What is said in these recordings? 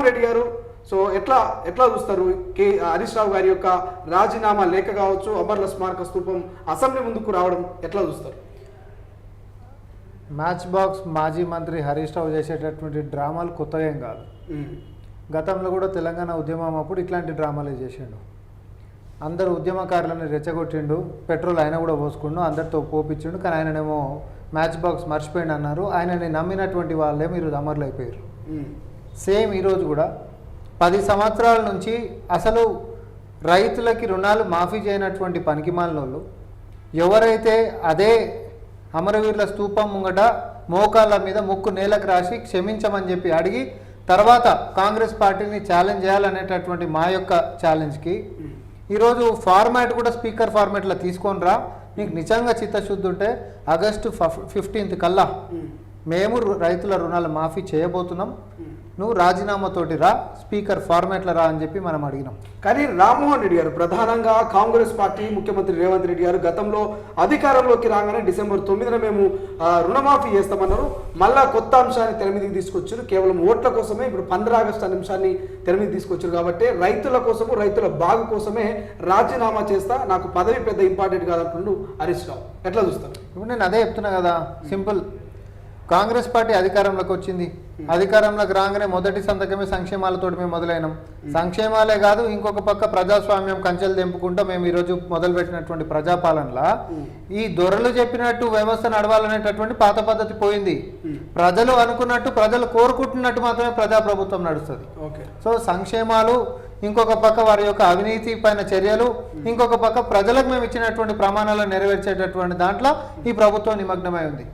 రామ్మోహన్ రెడ్డి గారు సో ఎట్లా ఎట్లా చూస్తారు హరీష్ రావు గారి యొక్క రాజీనామా లేఖ కావచ్చు, అమరుల స్మారక స్తూపం అసెంబ్లీ ముందుకు రావడం ఎట్లా చూస్తారు? మ్యాచ్ బాక్స్ మాజీ మంత్రి హరీష్ రావు చేసేటటువంటి డ్రామాలు కొత్తగా ఏం కాదు. గతంలో కూడా తెలంగాణ ఉద్యమం అప్పుడు ఇట్లాంటి డ్రామాలే చేసిండు. అందరు ఉద్యమకారులను రెచ్చగొట్టిండు, పెట్రోల్ ఆయన కూడా పోసుకుండు, అందరితో పోపించిండు. కానీ ఆయననేమో మ్యాచ్ బాక్స్ మర్చిపోయిండు అన్నారు. ఆయనని నమ్మినటువంటి వాళ్ళే మీరు అమరులు అయిపోయారు. సేమ్ ఈరోజు కూడా 10 సంవత్సరాల నుంచి అసలు రైతులకి రుణాలు మాఫీ చేయనటువంటి పనికిమాలినోళ్ళు ఎవరైతే అదే అమరవీరుల స్తూపం ముంగట మోకాళ్ళ మీద ముక్కు నేలకు రాసి క్షమించమని చెప్పి అడిగి తర్వాత కాంగ్రెస్ పార్టీని ఛాలెంజ్ చేయాలనేటటువంటి మా యొక్క ఛాలెంజ్కి ఈరోజు ఫార్మాట్ కూడా స్పీకర్ ఫార్మాట్లో తీసుకొని రా, నీకు నిజంగా చిత్తశుద్ధి ఉంటే ఆగస్టు 15 కల్లా మేము రైతుల రుణాలు మాఫీ చేయబోతున్నాం, నువ్వు రాజీనామాతోటి రా, స్పీకర్ ఫార్మాట్లో రా అని చెప్పి మనం అడిగినాం. కానీ రామ్మోహన్ రెడ్డి గారు ప్రధానంగా కాంగ్రెస్ పార్టీ ముఖ్యమంత్రి రేవంత్ రెడ్డి గారు గతంలో అధికారంలోకి రాగానే డిసెంబర్ 9న మేము రుణమాఫీ చేస్తామన్నారు. మళ్ళా కొత్త అంశాన్ని తెర మీదకి తీసుకొచ్చారు. కేవలం ఓట్ల కోసమే ఇప్పుడు 15 ఆగస్టు అనే అంశాన్ని తెర మీద తీసుకొచ్చారు. కాబట్టి రైతుల కోసము, రైతుల బాగు కోసమే రాజీనామా చేస్తా, నాకు పదవి పెద్ద ఇంపార్టెంట్ కాదంటుండు హరీష్ రావు. ఎట్లా చూస్తారు? ఇప్పుడు నేను అదే చెప్తున్నా కదా, సింపుల్. కాంగ్రెస్ పార్టీ అధికారంలోకి వచ్చింది, అధికారంలోకి రాగానే మొదటి సంతకమే సంక్షేమాలతో మేము మొదలైనాం. సంక్షేమాలే కాదు, ఇంకొక పక్క ప్రజాస్వామ్యం కంచెలు తెంపుకుంటూ మేము ఈరోజు మొదలుపెట్టినటువంటి ప్రజాపాలనలా ఈ దొరలు చెప్పినట్టు వ్యవస్థ నడవాలనేటటువంటి పాత పద్ధతి పోయింది. ప్రజలు అనుకున్నట్టు, ప్రజలు కోరుకుంటున్నట్టు మాత్రమే ప్రజాప్రభుత్వం నడుస్తుంది. సో సంక్షేమాలు, ఇంకొక పక్క వారి యొక్క అవినీతి పైన చర్యలు, ఇంకొక పక్క ప్రజలకు మేము ఇచ్చినటువంటి ప్రమాణాలను నెరవేర్చేటటువంటి దాంట్లో ఈ ప్రభుత్వం నిమగ్నమై ఉంది.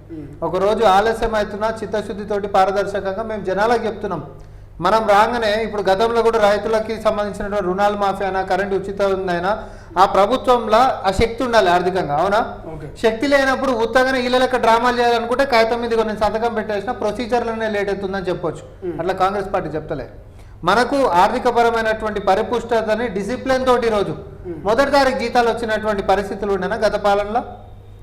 ఒకరోజు ఆలస్యం అవుతున్నా చిత్తశుద్ధితోటి పారదర్శకంగా మేము జనాలకు చెప్తున్నాం. మనం రాగానే ఇప్పుడు గతంలో కూడా రైతులకి సంబంధించినటువంటి రుణాలు మాఫీ అయినా, కరెంటు ఉచితం ఉందైనా ఆ ప్రభుత్వంలో ఆ శక్తి ఉండాలి ఆర్థికంగా, అవునా? శక్తి లేనప్పుడు ఉత్తగానే ఇళ్ళ లెక్క డ్రామాలు చేయాలనుకుంటే కాగితం మీద కొన్ని సంతకం పెట్టేసిన ప్రొసీజర్లనే లేట్ అవుతుందని చెప్పొచ్చు. అట్లా కాంగ్రెస్ పార్టీ చెప్తలే. మనకు ఆర్థికపరమైనటువంటి పరిపుష్టతని డిసిప్లిన్ తోటి రోజు మొదటి తారీఖు జీతాలు వచ్చినటువంటి పరిస్థితులు ఉండేనా గత పాలనలో?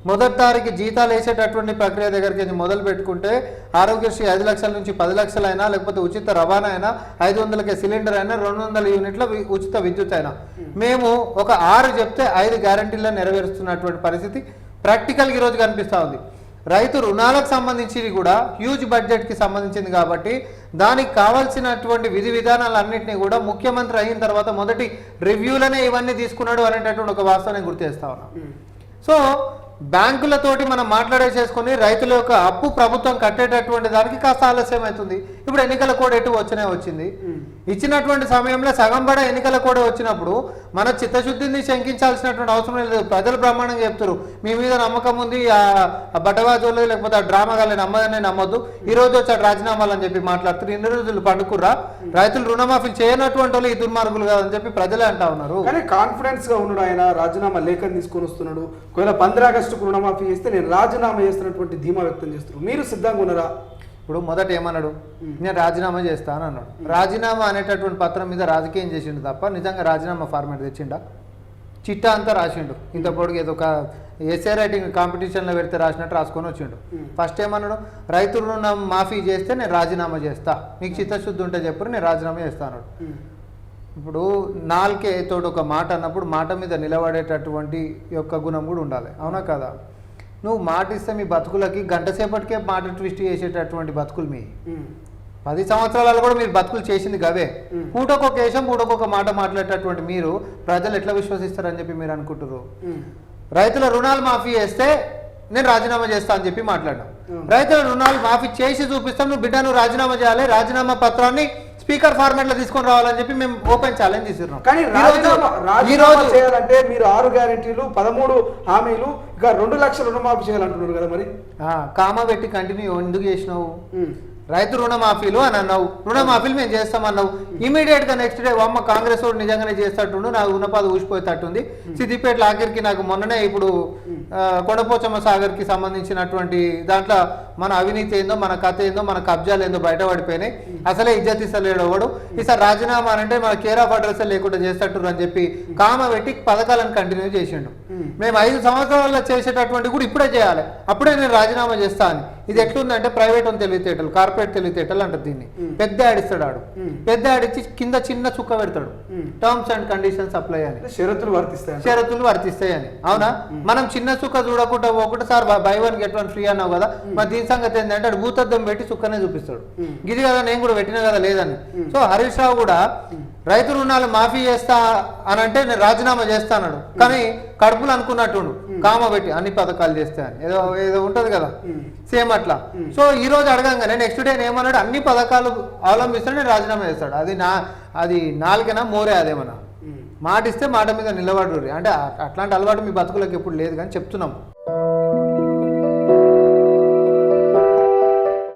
మొదటి తారీఖు జీతాలు వేసేటటువంటి ప్రక్రియ దగ్గరికి మొదలు పెట్టుకుంటే ఆరోగ్యశ్రీ 5 లక్షల నుంచి 10 లక్షలైనా, లేకపోతే ఉచిత రవాణా అయినా, 500కే సిలిండర్ అయినా, 200 యూనిట్ల ఉచిత విద్యుత్ అయినా, మేము ఒక 6 చెప్తే 5 గ్యారంటీలను నెరవేరుస్తున్నటువంటి పరిస్థితి ప్రాక్టికల్గా ఈరోజు కనిపిస్తూ ఉంది. రైతు రుణాలకు సంబంధించి కూడా హ్యూజ్ బడ్జెట్కి సంబంధించింది కాబట్టి దానికి కావాల్సినటువంటి విధి విధానాలన్నింటినీ కూడా ముఖ్యమంత్రి అయిన తర్వాత మొదటి రివ్యూలనే ఇవన్నీ తీసుకున్నాడు అనేటటువంటి ఒక వాస్తవాన్ని గుర్తు చేస్తా ఉన్నాం. సో బ్యాంకులతోటి మనం మాట్లాడేసేసుకొని రైతుల యొక్క అప్పు ప్రభుత్వం కట్టేటటువంటి దానికి కాస్త ఆలస్యం అవుతుంది. ఇప్పుడు ఎన్నికల కోడ్ ఎటు వచ్చింది. ఇచ్చినటువంటి సమయంలో సగం పడ ఎన్నికల కోడ్ వచ్చినప్పుడు మన చిత్తశుద్ధిని శంకించాల్సినటువంటి అవసరం లేదు. ప్రజలు బ్రహ్మాండంగా చెప్తారు, మీ మీద నమ్మకం ఉంది, ఆ బట్టవాజోళ్ళు లేకపోతే ఆ డ్రామాగాళ్ళని నమ్మదని నమ్మొద్దు, ఈ రోజు వచ్చాడు రాజీనామాలు అని చెప్పి మాట్లాడుతారు. ఇన్ని రోజులు పండుకుర్రా, రైతులు రుణమాఫీ చేయనటువంటి వాళ్ళు ఈ దుర్మార్గులు కాదని చెప్పి ప్రజలే అంటా ఉన్నారు. కానీ కాన్ఫిడెన్స్ గా ఉన్నాడు ఆయన, రాజీనామా లేఖను తీసుకొని వస్తున్నాడు. ఒకవేళ 15 ఆగస్టుకు రుణమాఫీ చేస్తే నేను రాజీనామా చేస్తున్నటువంటి ధీమా వ్యక్తం చేస్తున్నారు. మీరు సిద్ధంగా ఉన్నారా? ఇప్పుడు మొదట ఏమన్నాడు, నేను రాజీనామా చేస్తాను అన్నాడు. రాజీనామా అనేటటువంటి పత్రం మీద రాజకీయం చేసిండు తప్ప నిజంగా రాజీనామా ఫార్మాట్ తెచ్చిండా? చిట్టా అంతా రాసిండు. ఇంత పొడుగు ఏదో ఒక ఎస్ఏ రైటింగ్ కాంపిటీషన్లో పెడితే రాసినట్టు రాసుకొని వచ్చిండు. ఫస్ట్ ఏమన్నాడు, రైతు రుణం మాఫీ చేస్తే నేను రాజీనామా చేస్తా, మీకు చిత్తశుద్ధి ఉంటే చెప్పరు, నేను రాజీనామా చేస్తా అన్నాడు. ఇప్పుడు నాలుకే తోడు ఒక మాట అన్నప్పుడు మాట మీద నిలబడేటటువంటి యొక్క గుణం కూడా ఉండాలి, అవునా కదా? నువ్వు మాట ఇస్తే మీ బతుకులకి గంట సేపటికే మాట ట్విస్ట్ చేసేటటువంటి బతుకులు మీ 10 సంవత్సరాలలో కూడా మీరు బతుకులు చేసింది గవే. పూటకొక వేషం పూటకొక మాట మాట్లాడేటటువంటి మీరు ప్రజలు ఎట్లా విశ్వసిస్తారని చెప్పి మీరు అనుకుంటారు. రైతుల రుణాలు మాఫీ చేస్తే నేను రాజీనామా చేస్తా అని చెప్పి మాట్లాడినాం. రైతుల రుణాలు మాఫీ చేసి చూపిస్తాం, నువ్వు బిడ్డ నువ్వు రాజీనామా చేయాలి, రాజీనామా పత్రాన్ని స్పీకర్ ఫార్మాట్ లో తీసుకొని రావాలని చెప్పి మేము ఓపెన్ ఛాలెంజ్ చేస్తున్నాం. కానీ రాజీనామా చేయాలంటే మీరు 6 గ్యారెంటీలు 13 హామీలు ఇంకా 2 లక్షల రుణమాఫీ చేయాలంటున్నారు కదా, మరి కామా పెట్టి కంటిన్యూ ఎందుకు చేసినావు? రైతు రుణమాఫీలు అని అన్నావు, రుణమాఫీలు మేము చేస్తామన్నావు. ఇమీడియట్ గా నెక్స్ట్ డే అమ్మ కాంగ్రెస్ వాడు నిజంగానే చేస్తట్టుండు, నాకు ఉన్నపాది ఊసిపోయేటట్టుంది, సిద్దిపేటలో ఆఖరికి నాకు మొన్ననే ఇప్పుడు కొండపోచమ్మ సాగర్కి సంబంధించినటువంటి దాంట్లో మన అవినీతి ఏందో, మన కథ ఏందో, మన కబ్జాలు ఏందో బయటపడిపోయినాయి. అసలే ఇజ్జత్ ఇస్తలేడు వాడు. ఈసారి రాజీనామా అంటే మన కేర్ ఆఫ్ అడ్రస్ లేకుండా చేస్తట్టు అని చెప్పి కామ పెట్టి పథకాలను కంటిన్యూ చేసిండు. మేము 5 సంవత్సరాల్లో చేసేటటువంటి కూడా ఇప్పుడే చేయాలి, అప్పుడే నేను రాజీనామా చేస్తా అని. ఇది ఎట్లుందంటే ప్రైవేట్ అని తెలివితేటలు, కార్పొరేట్ తెలివితేటలు అంటారు దీన్ని. పెద్ద ఆడిస్తాడు ఆడు, పెద్ద ఆడిచ్చి కింద చిన్న చుక్క పెడతాడు, టర్మ్స్ అండ్ కండిషన్స్ అప్లై అని, షరతులు వర్తిస్తాయని. అవునా? మనం చిన్న చుక్క చూడకుండా పోకుండా సార్ బై 1 get 1 ఫ్రీ అన్నావు కదా, మరి దీని సంగతి ఏంటంటే అటు భూతద్దం పెట్టి చుక్కనే చూపిస్తాడు. ఇది కదా నేను కూడా పెట్టినా కదా లేదని. సో హరీష్ రావు కూడా రైతు రుణాలు మాఫీ చేస్తా అని అంటే నేను రాజీనామా చేస్తా అన్నాడు, కానీ కడుపులు అనుకున్నట్టుండు కామ పెట్టి అన్ని పథకాలు చేస్తే అని ఏదో ఏదో ఉంటది కదా, సేమ్ అట్లా. సో ఈ రోజు అడగంగానే నెక్స్ట్ డే ఏమన్నాడు, అన్ని పథకాలు అవలంబిస్తాడు, నేను రాజీనామా చేస్తాడు. అది నాలుగైనా మోరే అదేమన్నా మాట ఇస్తే మాట మీద నిలబడు. అంటే అట్లాంటి అలవాటు మీ బతుకులకు ఎప్పుడు లేదు కానీ చెప్తున్నాం.